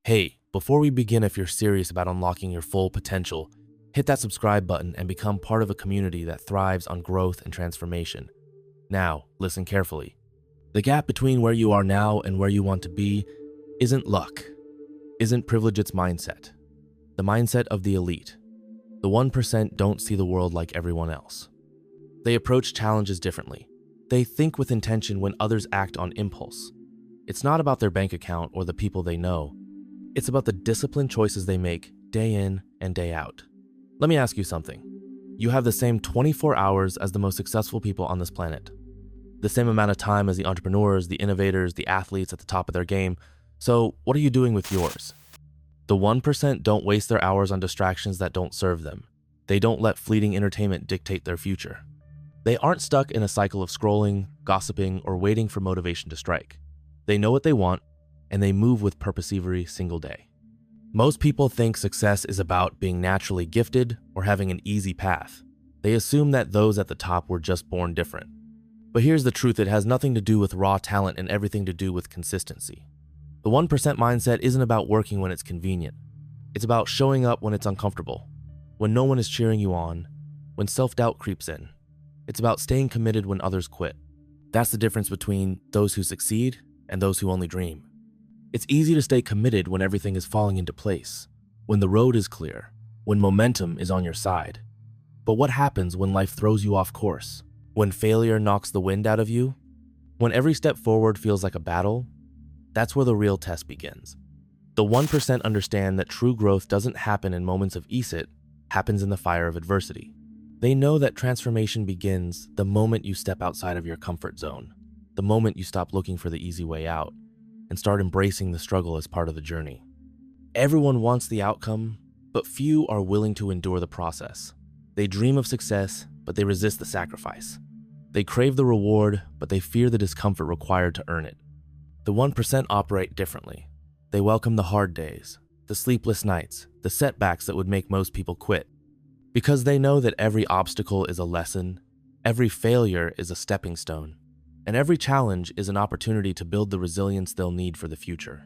Hey, before we begin, if you're serious about unlocking your full potential, hit that subscribe button and become part of a community that thrives on growth and transformation. Now, listen carefully. The gap between where you are now and where you want to be isn't luck, isn't privilege, it's mindset. The mindset of the elite. The 1% don't see the world like everyone else. They approach challenges differently. They think with intention when others act on impulse. It's not about their bank account or the people they know. It's about the disciplined choices they make day in and day out. Let me ask you something. You have the same 24 hours as the most successful people on this planet. The same amount of time as the entrepreneurs, the innovators, the athletes at the top of their game. So what are you doing with yours? The 1% don't waste their hours on distractions that don't serve them. They don't let fleeting entertainment dictate their future. They aren't stuck in a cycle of scrolling, gossiping, or waiting for motivation to strike. They know what they want, and they move with purpose every single day. Most people think success is about being naturally gifted or having an easy path. They assume that those at the top were just born different. But here's the truth, it has nothing to do with raw talent and everything to do with consistency. The 1% mindset isn't about working when it's convenient. It's about showing up when it's uncomfortable, when no one is cheering you on, when self-doubt creeps in. It's about staying committed when others quit. That's the difference between those who succeed and those who only dream. It's easy to stay committed when everything is falling into place, when the road is clear, when momentum is on your side. But what happens when life throws you off course? When failure knocks the wind out of you? When every step forward feels like a battle? That's where the real test begins. The 1% understand that true growth doesn't happen in moments of ease, it happens in the fire of adversity. They know that transformation begins the moment you step outside of your comfort zone, the moment you stop looking for the easy way out and start embracing the struggle as part of the journey. Everyone wants the outcome, but few are willing to endure the process. They dream of success, but they resist the sacrifice. They crave the reward, but they fear the discomfort required to earn it. The 1% operate differently. They welcome the hard days, the sleepless nights, the setbacks that would make most people quit. Because they know that every obstacle is a lesson, every failure is a stepping stone, and every challenge is an opportunity to build the resilience they'll need for the future.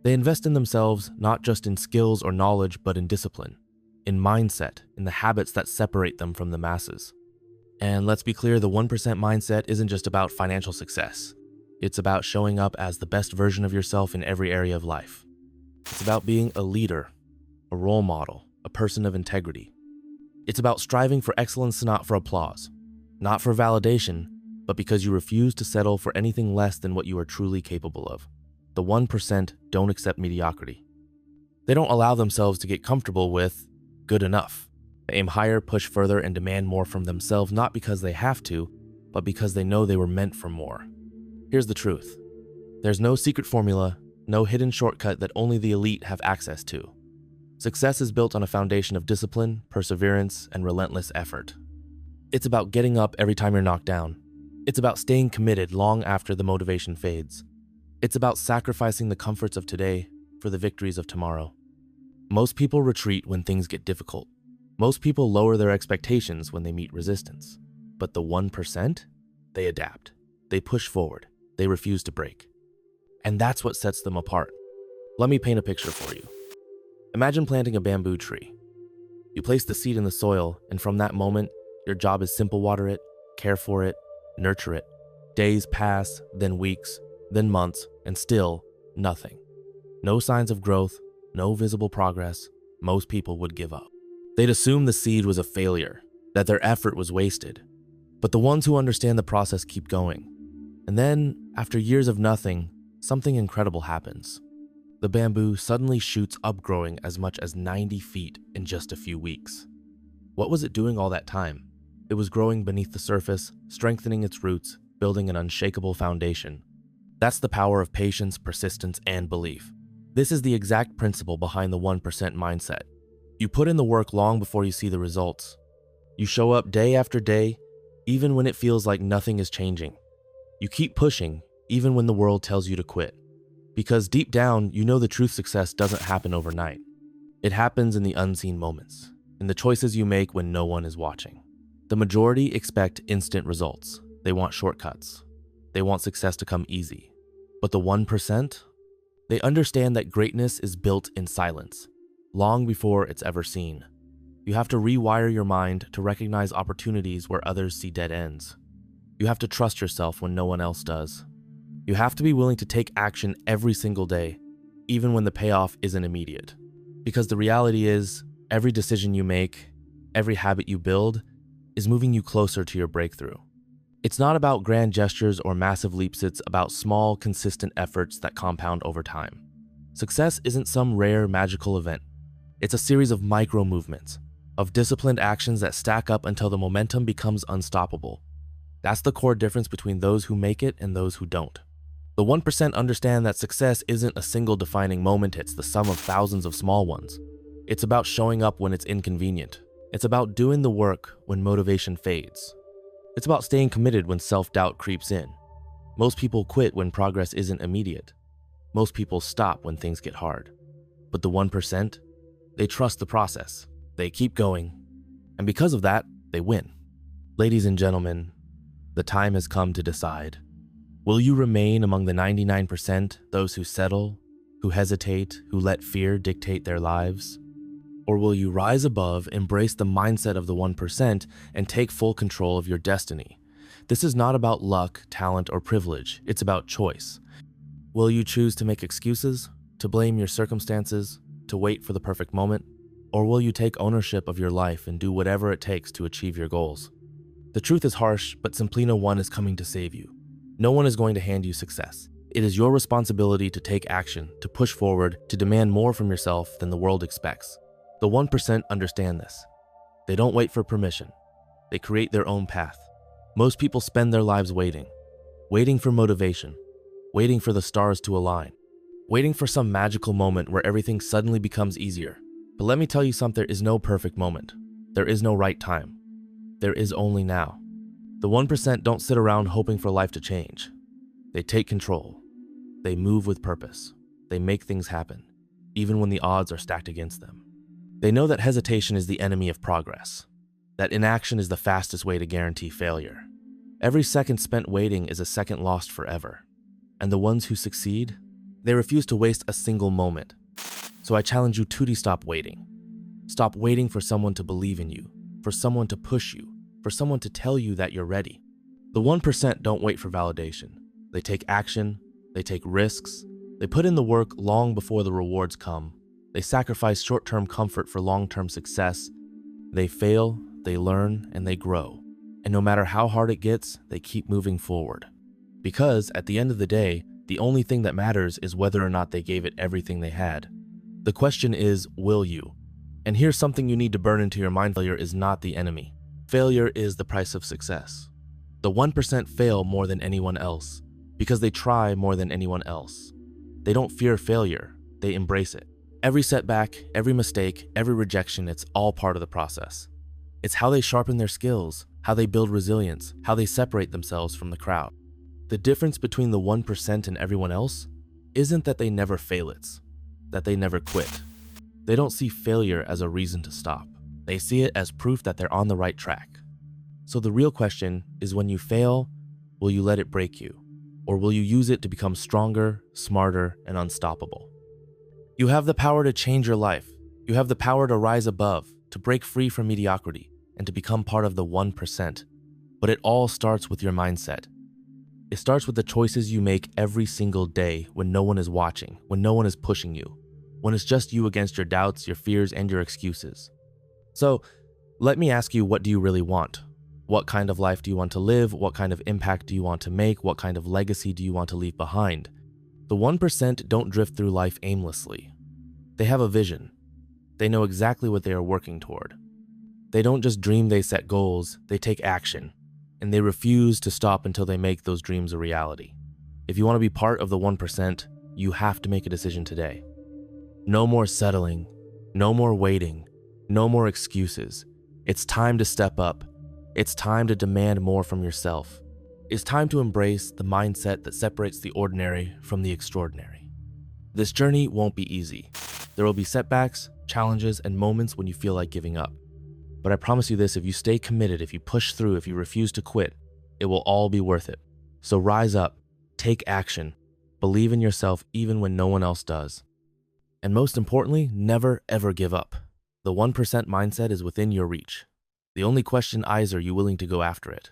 They invest in themselves, not just in skills or knowledge, but in discipline, in mindset, in the habits that separate them from the masses. And let's be clear, the 1% mindset isn't just about financial success. It's about showing up as the best version of yourself in every area of life. It's about being a leader, a role model, a person of integrity. It's about striving for excellence, not for applause, not for validation, but because you refuse to settle for anything less than what you are truly capable of. The 1% don't accept mediocrity. They don't allow themselves to get comfortable with good enough. They aim higher, push further, and demand more from themselves, not because they have to, but because they know they were meant for more. Here's the truth. There's no secret formula, no hidden shortcut that only the elite have access to. Success is built on a foundation of discipline, perseverance, and relentless effort. It's about getting up every time you're knocked down. It's about staying committed long after the motivation fades. It's about sacrificing the comforts of today for the victories of tomorrow. Most people retreat when things get difficult. Most people lower their expectations when they meet resistance. But the 1%? They adapt. They push forward. They refuse to break. And that's what sets them apart. Let me paint a picture for you. Imagine planting a bamboo tree. You place the seed in the soil, and from that moment, your job is simple: water it, care for it, nurture it. Days pass, then weeks, then months, and still nothing. No signs of growth, no visible progress. Most people would give up. They'd assume the seed was a failure, that their effort was wasted. But the ones who understand the process keep going. And then, after years of nothing, something incredible happens. The bamboo suddenly shoots up, growing as much as 90 feet in just a few weeks. What was it doing all that time? It was growing beneath the surface, strengthening its roots, building an unshakable foundation. That's the power of patience, persistence, and belief. This is the exact principle behind the 1% mindset. You put in the work long before you see the results. You show up day after day, even when it feels like nothing is changing. You keep pushing, even when the world tells you to quit. Because deep down, you know the true success doesn't happen overnight. It happens in the unseen moments, in the choices you make when no one is watching. The majority expect instant results. They want shortcuts. They want success to come easy. But the 1%? They understand that greatness is built in silence, long before it's ever seen. You have to rewire your mind to recognize opportunities where others see dead ends. You have to trust yourself when no one else does. You have to be willing to take action every single day, even when the payoff isn't immediate. Because the reality is, every decision you make, every habit you build, is moving you closer to your breakthrough. It's not about grand gestures or massive leaps, it's about small, consistent efforts that compound over time. Success isn't some rare, magical event. It's a series of micro movements, of disciplined actions that stack up until the momentum becomes unstoppable. That's the core difference between those who make it and those who don't. The 1% understand that success isn't a single defining moment, it's the sum of thousands of small ones. It's about showing up when it's inconvenient. It's about doing the work when motivation fades. It's about staying committed when self-doubt creeps in. Most people quit when progress isn't immediate. Most people stop when things get hard. But the 1%, they trust the process. They keep going. And because of that, they win. Ladies and gentlemen, the time has come to decide. Will you remain among the 99%, those who settle, who hesitate, who let fear dictate their lives? Or will you rise above, embrace the mindset of the 1%, and take full control of your destiny? This is not about luck, talent, or privilege. It's about choice. Will you choose to make excuses, to blame your circumstances, to wait for the perfect moment? Or will you take ownership of your life and do whatever it takes to achieve your goals? The truth is harsh, but Simplino One is coming to save you. No one is going to hand you success. It is your responsibility to take action, to push forward, to demand more from yourself than the world expects. The 1% understand this. They don't wait for permission. They create their own path. Most people spend their lives waiting for motivation, waiting for the stars to align, waiting for some magical moment where everything suddenly becomes easier. But let me tell you something, there is no perfect moment. There is no right time. There is only now. The 1% don't sit around hoping for life to change. They take control. They move with purpose. They make things happen, even when the odds are stacked against them. They know that hesitation is the enemy of progress, that inaction is the fastest way to guarantee failure. Every second spent waiting is a second lost forever. And the ones who succeed, they refuse to waste a single moment. So I challenge you to stop waiting. Stop waiting for someone to believe in you, for someone to push you, for someone to tell you that you're ready. The 1% don't wait for validation. They take action, they take risks, they put in the work long before the rewards come. They sacrifice short-term comfort for long-term success. They fail, they learn, and they grow. And no matter how hard it gets, they keep moving forward. Because at the end of the day, the only thing that matters is whether or not they gave it everything they had. The question is, will you? And here's something you need to burn into your mind. Failure is not the enemy. Failure is the price of success. The 1% fail more than anyone else because they try more than anyone else. They don't fear failure, they embrace it. Every setback, every mistake, every rejection, it's all part of the process. It's how they sharpen their skills, how they build resilience, how they separate themselves from the crowd. The difference between the 1% and everyone else isn't that they never fail, it's that they never quit. They don't see failure as a reason to stop. They see it as proof that they're on the right track. So the real question is, when you fail, will you let it break you? Or will you use it to become stronger, smarter, and unstoppable? You have the power to change your life. You have the power to rise above, to break free from mediocrity, and to become part of the 1%. But it all starts with your mindset. It starts with the choices you make every single day when no one is watching, when no one is pushing you, when it's just you against your doubts, your fears, and your excuses. So, let me ask you, what do you really want? What kind of life do you want to live? What kind of impact do you want to make? What kind of legacy do you want to leave behind? The 1% don't drift through life aimlessly. They have a vision. They know exactly what they are working toward. They don't just dream, they set goals, they take action, and they refuse to stop until they make those dreams a reality. If you want to be part of the 1%, you have to make a decision today. No more settling, no more waiting, no more excuses. It's time to step up. It's time to demand more from yourself. It's time to embrace the mindset that separates the ordinary from the extraordinary. This journey won't be easy. There will be setbacks, challenges, and moments when you feel like giving up. But I promise you this, if you stay committed, if you push through, if you refuse to quit, it will all be worth it. So rise up, take action, Believe in yourself even when no one else does. And most importantly, never ever give up. The 1% mindset is within your reach. The only question is, are you willing to go after it?